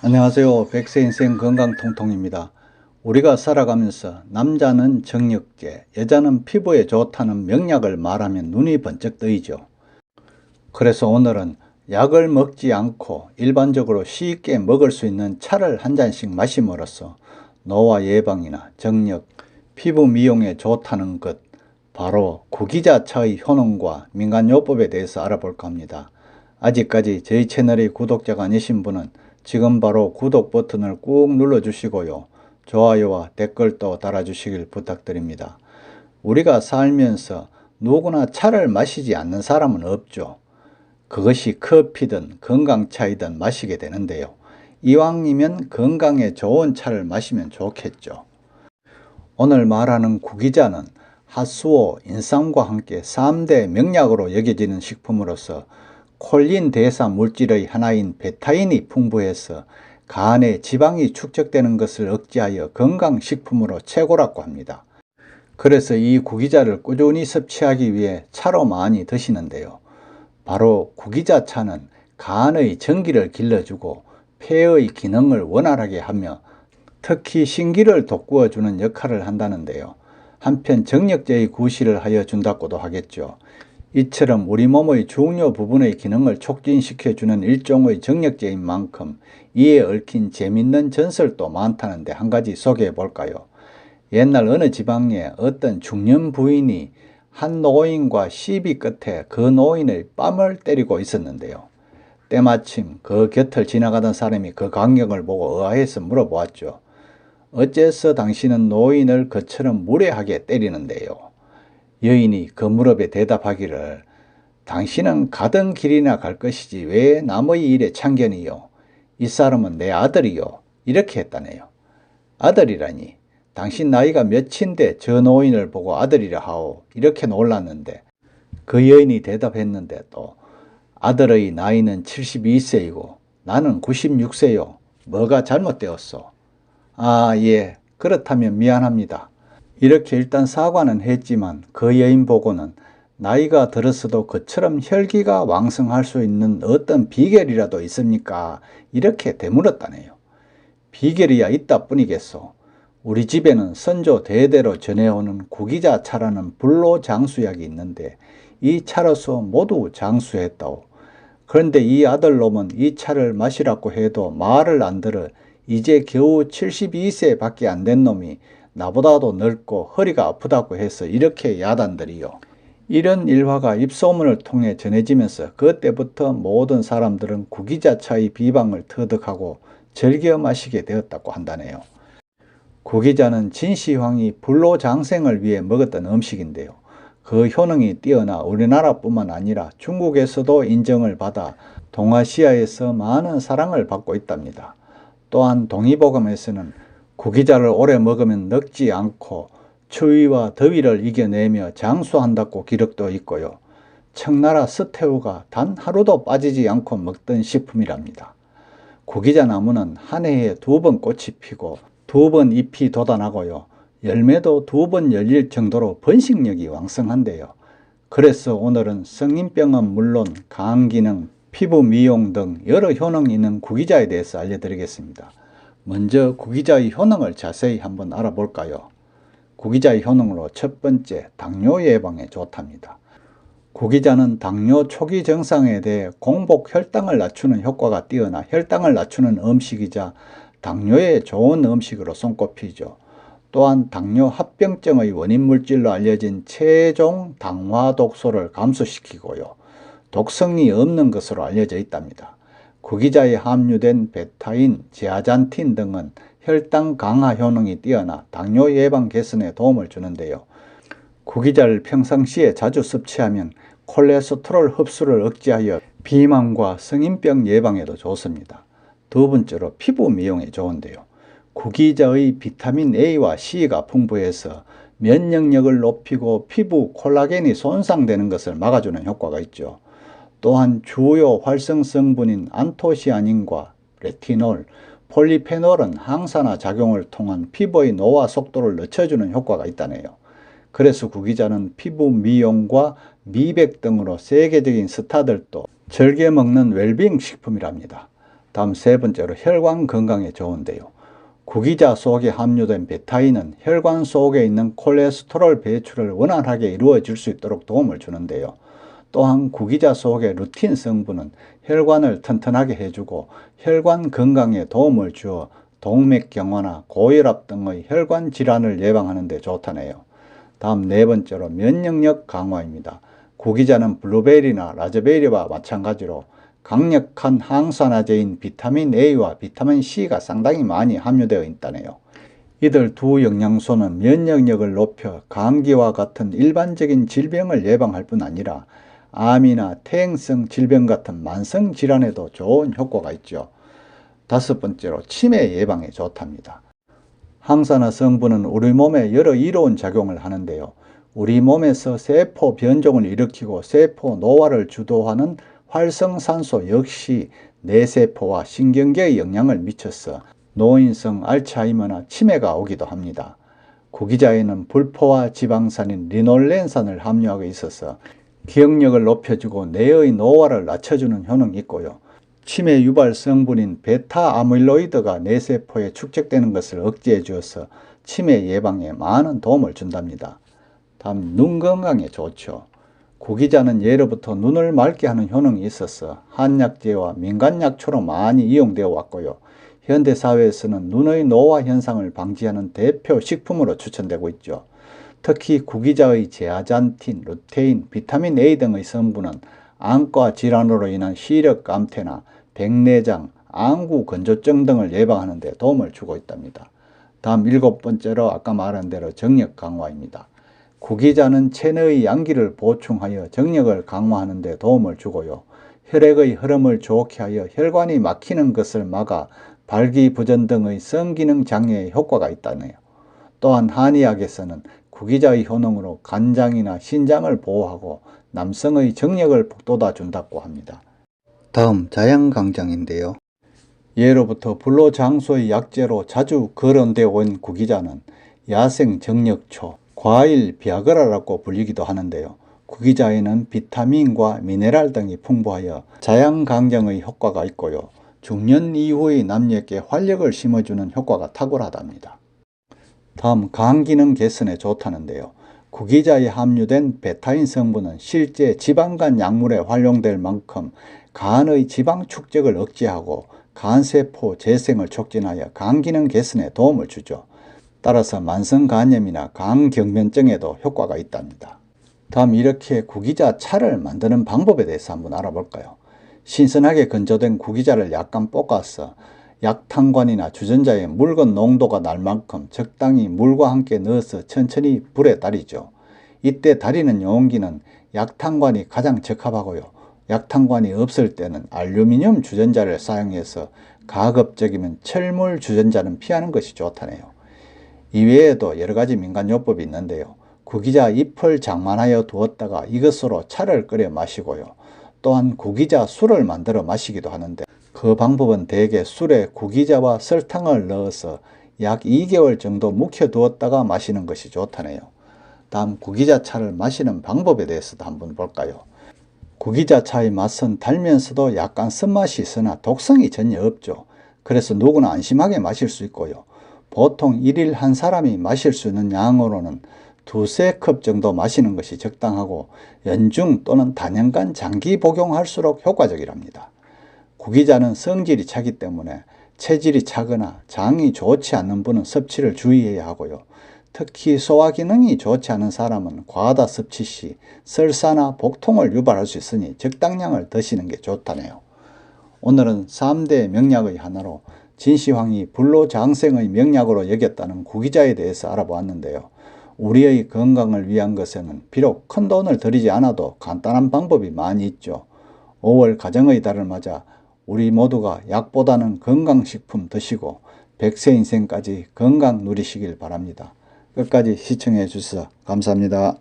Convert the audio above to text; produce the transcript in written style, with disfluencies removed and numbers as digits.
안녕하세요. 백세인생 건강통통입니다. 우리가 살아가면서 남자는 정력제, 여자는 피부에 좋다는 명약을 말하면 눈이 번쩍 뜨이죠. 그래서 오늘은 약을 먹지 않고 일반적으로 쉽게 먹을 수 있는 차를 한 잔씩 마심으로써 노화 예방이나 정력, 피부 미용에 좋다는 것, 바로 구기자차의 효능과 민간요법에 대해서 알아볼까 합니다. 아직까지 저희 채널의 구독자가 아니신 분은 지금 바로 구독 버튼을 꾹 눌러주시고요. 좋아요와 댓글도 달아주시길 부탁드립니다. 우리가 살면서 누구나 차를 마시지 않는 사람은 없죠. 그것이 커피든 건강차이든 마시게 되는데요. 이왕이면 건강에 좋은 차를 마시면 좋겠죠. 오늘 말하는 구기자는 핫수오, 인삼과 함께 3대 명약으로 여겨지는 식품으로서 콜린 대사 물질의 하나인 베타인이 풍부해서 간에 지방이 축적되는 것을 억제하여 건강식품으로 최고라고 합니다. 그래서 이 구기자를 꾸준히 섭취하기 위해 차로 많이 드시는데요. 바로 구기자차는 간의 전기를 길러주고 폐의 기능을 원활하게 하며 특히 신기를 돋구어주는 역할을 한다는데요. 한편 정력제의 구실을 하여 준다고도 하겠죠. 이처럼 우리 몸의 중요 부분의 기능을 촉진시켜주는 일종의 정력제인 만큼 이에 얽힌 재밌는 전설도 많다는데 한 가지 소개해 볼까요? 옛날 어느 지방에 어떤 중년 부인이 한 노인과 시비 끝에 그 노인의 뺨을 때리고 있었는데요. 때마침 그 곁을 지나가던 사람이 그 광경을 보고 의아해서 물어보았죠. 어째서 당신은 노인을 그처럼 무례하게 때리는데요? 여인이 그 무렵에 대답하기를 당신은 가던 길이나 갈 것이지 왜 남의 일에 참견이요? 이 사람은 내 아들이요. 이렇게 했다네요. 아들이라니 당신 나이가 몇인데 저 노인을 보고 아들이라 하오. 이렇게 놀랐는데 그 여인이 대답했는데 또 아들의 나이는 72세이고 나는 96세요. 뭐가 잘못되었소? 아, 예. 그렇다면 미안합니다. 이렇게 일단 사과는 했지만 그 여인 보고는 나이가 들었어도 그처럼 혈기가 왕성할 수 있는 어떤 비결이라도 있습니까? 이렇게 되물었다네요. 비결이야 있다 뿐이겠소. 우리 집에는 선조 대대로 전해오는 구기자차라는 불로장수약이 있는데 이 차로서 모두 장수했다오. 그런데 이 아들놈은 이 차를 마시라고 해도 말을 안 들어 이제 겨우 72세 밖에 안 된 놈이 나보다도 늙고 허리가 아프다고 해서 이렇게 야단들이요. 이런 일화가 입소문을 통해 전해지면서 그때부터 모든 사람들은 구기자차의 비방을 터득하고 즐겨 마시게 되었다고 한다네요. 구기자는 진시황이 불로장생을 위해 먹었던 음식인데요. 그 효능이 뛰어나 우리나라뿐만 아니라 중국에서도 인정을 받아 동아시아에서 많은 사랑을 받고 있답니다. 또한 동의보감에서는 구기자를 오래 먹으면 늙지 않고 추위와 더위를 이겨내며 장수한다고 기록되어 있고요. 청나라 서태후가 단 하루도 빠지지 않고 먹던 식품이랍니다. 구기자 나무는 한 해에 2번 꽃이 피고 2번 잎이 돋아나고요. 열매도 2번 열릴 정도로 번식력이 왕성한데요. 그래서 오늘은 성인병은 물론 간기능, 피부 미용 등 여러 효능이 있는 구기자에 대해서 알려드리겠습니다. 먼저 구기자의 효능을 자세히 한번 알아볼까요? 구기자의 효능으로 첫 번째, 당뇨 예방에 좋답니다. 구기자는 당뇨 초기 증상에 대해 공복 혈당을 낮추는 효과가 뛰어나 혈당을 낮추는 음식이자 당뇨에 좋은 음식으로 손꼽히죠. 또한 당뇨 합병증의 원인 물질로 알려진 체종 당화 독소를 감소시키고요. 독성이 없는 것으로 알려져 있답니다. 구기자에 함유된 베타인, 제아잔틴 등은 혈당 강화 효능이 뛰어나 당뇨 예방 개선에 도움을 주는데요. 구기자를 평상시에 자주 섭취하면 콜레스테롤 흡수를 억제하여 비만과 성인병 예방에도 좋습니다. 두 번째로 피부 미용에 좋은데요. 구기자의 비타민 A와 C가 풍부해서 면역력을 높이고 피부 콜라겐이 손상되는 것을 막아주는 효과가 있죠. 또한 주요 활성 성분인 안토시아닌과 레티놀, 폴리페놀은 항산화 작용을 통한 피부의 노화 속도를 늦춰주는 효과가 있다네요. 그래서 구기자는 피부 미용과 미백 등으로 세계적인 스타들도 즐겨 먹는 웰빙 식품이랍니다. 다음 세 번째로 혈관 건강에 좋은데요. 구기자 속에 함유된 베타인은 혈관 속에 있는 콜레스테롤 배출을 원활하게 이루어질 수 있도록 도움을 주는데요. 또한 구기자 속의 루틴 성분은 혈관을 튼튼하게 해주고 혈관 건강에 도움을 주어 동맥경화나 고혈압 등의 혈관 질환을 예방하는 데 좋다네요. 다음 네 번째로 면역력 강화입니다. 구기자는 블루베리나 라즈베리와 마찬가지로 강력한 항산화제인 비타민 A와 비타민 C가 상당히 많이 함유되어 있다네요. 이들 두 영양소는 면역력을 높여 감기와 같은 일반적인 질병을 예방할 뿐 아니라 암이나 퇴행성 질병 같은 만성 질환에도 좋은 효과가 있죠. 다섯 번째로 치매 예방에 좋답니다. 항산화 성분은 우리 몸에 여러 이로운 작용을 하는데요. 우리 몸에서 세포 변종을 일으키고 세포 노화를 주도하는 활성산소 역시 뇌세포와 신경계에 영향을 미쳐서 노인성 알츠하이머나 치매가 오기도 합니다. 구기자에는 불포화 지방산인 리놀렌산을 함유하고 있어서 기억력을 높여주고 뇌의 노화를 낮춰주는 효능이 있고요. 치매 유발 성분인 베타 아밀로이드가 뇌세포에 축적되는 것을 억제해 주어서 치매 예방에 많은 도움을 준답니다. 다음 눈 건강에 좋죠. 구기자는 예로부터 눈을 맑게 하는 효능이 있어서 한약재와 민간약초로 많이 이용되어 왔고요. 현대사회에서는 눈의 노화 현상을 방지하는 대표 식품으로 추천되고 있죠. 특히 구기자의 제아잔틴, 루테인, 비타민 A 등의 성분은 안과 질환으로 인한 시력 감퇴나 백내장, 안구 건조증 등을 예방하는 데 도움을 주고 있답니다. 다음 일곱 번째로 아까 말한 대로 정력 강화입니다. 구기자는 체내의 양기를 보충하여 정력을 강화하는 데 도움을 주고요. 혈액의 흐름을 좋게 하여 혈관이 막히는 것을 막아 발기부전 등의 성기능 장애에 효과가 있다네요. 또한 한의학에서는 구기자의 효능으로 간장이나 신장을 보호하고 남성의 정력을 북돋아 준다고 합니다. 다음 자양강장인데요. 예로부터 불로장소의 약재로 자주 거론되어 온 구기자는 야생 정력초, 과일 비아그라라고 불리기도 하는데요. 구기자에는 비타민과 미네랄 등이 풍부하여 자양강장의 효과가 있고요. 중년 이후의 남녀에게 활력을 심어주는 효과가 탁월하답니다. 다음 간기능 개선에 좋다는데요. 구기자에 함유된 베타인 성분은 실제 지방간 약물에 활용될 만큼 간의 지방 축적을 억제하고 간세포 재생을 촉진하여 간기능 개선에 도움을 주죠. 따라서 만성간염이나 간경변증에도 효과가 있답니다. 다음 이렇게 구기자 차를 만드는 방법에 대해서 한번 알아볼까요? 신선하게 건조된 구기자를 약간 볶아서 약탕관이나 주전자에 묽은 농도가 날 만큼 적당히 물과 함께 넣어서 천천히 불에 달이죠. 이때 달이는 용기는 약탕관이 가장 적합하고요. 약탕관이 없을 때는 알루미늄 주전자를 사용해서 가급적이면 철물 주전자는 피하는 것이 좋다네요. 이외에도 여러가지 민간요법이 있는데요. 구기자 잎을 장만하여 두었다가 이것으로 차를 끓여 마시고요. 또한 구기자 술을 만들어 마시기도 하는데 그 방법은 대개 술에 구기자와 설탕을 넣어서 약 2개월 정도 묵혀두었다가 마시는 것이 좋다네요. 다음 구기자 차를 마시는 방법에 대해서도 한번 볼까요? 구기자 차의 맛은 달면서도 약간 쓴맛이 있으나 독성이 전혀 없죠. 그래서 누구나 안심하게 마실 수 있고요. 보통 1일 한 사람이 마실 수 있는 양으로는 2~3컵 정도 마시는 것이 적당하고 연중 또는 단연간 장기 복용할수록 효과적이랍니다. 구기자는 성질이 차기 때문에 체질이 차거나 장이 좋지 않는 분은 섭취를 주의해야 하고요. 특히 소화 기능이 좋지 않은 사람은 과다 섭취 시 설사나 복통을 유발할 수 있으니 적당량을 드시는 게 좋다네요. 오늘은 3대 명약의 하나로 진시황이 불로장생의 명약으로 여겼다는 구기자에 대해서 알아보았는데요. 우리의 건강을 위한 것에는 비록 큰 돈을 들이지 않아도 간단한 방법이 많이 있죠. 5월 가정의 달을 맞아 우리 모두가 약보다는 건강식품 드시고 100세 인생까지 건강 누리시길 바랍니다. 끝까지 시청해 주셔서 감사합니다.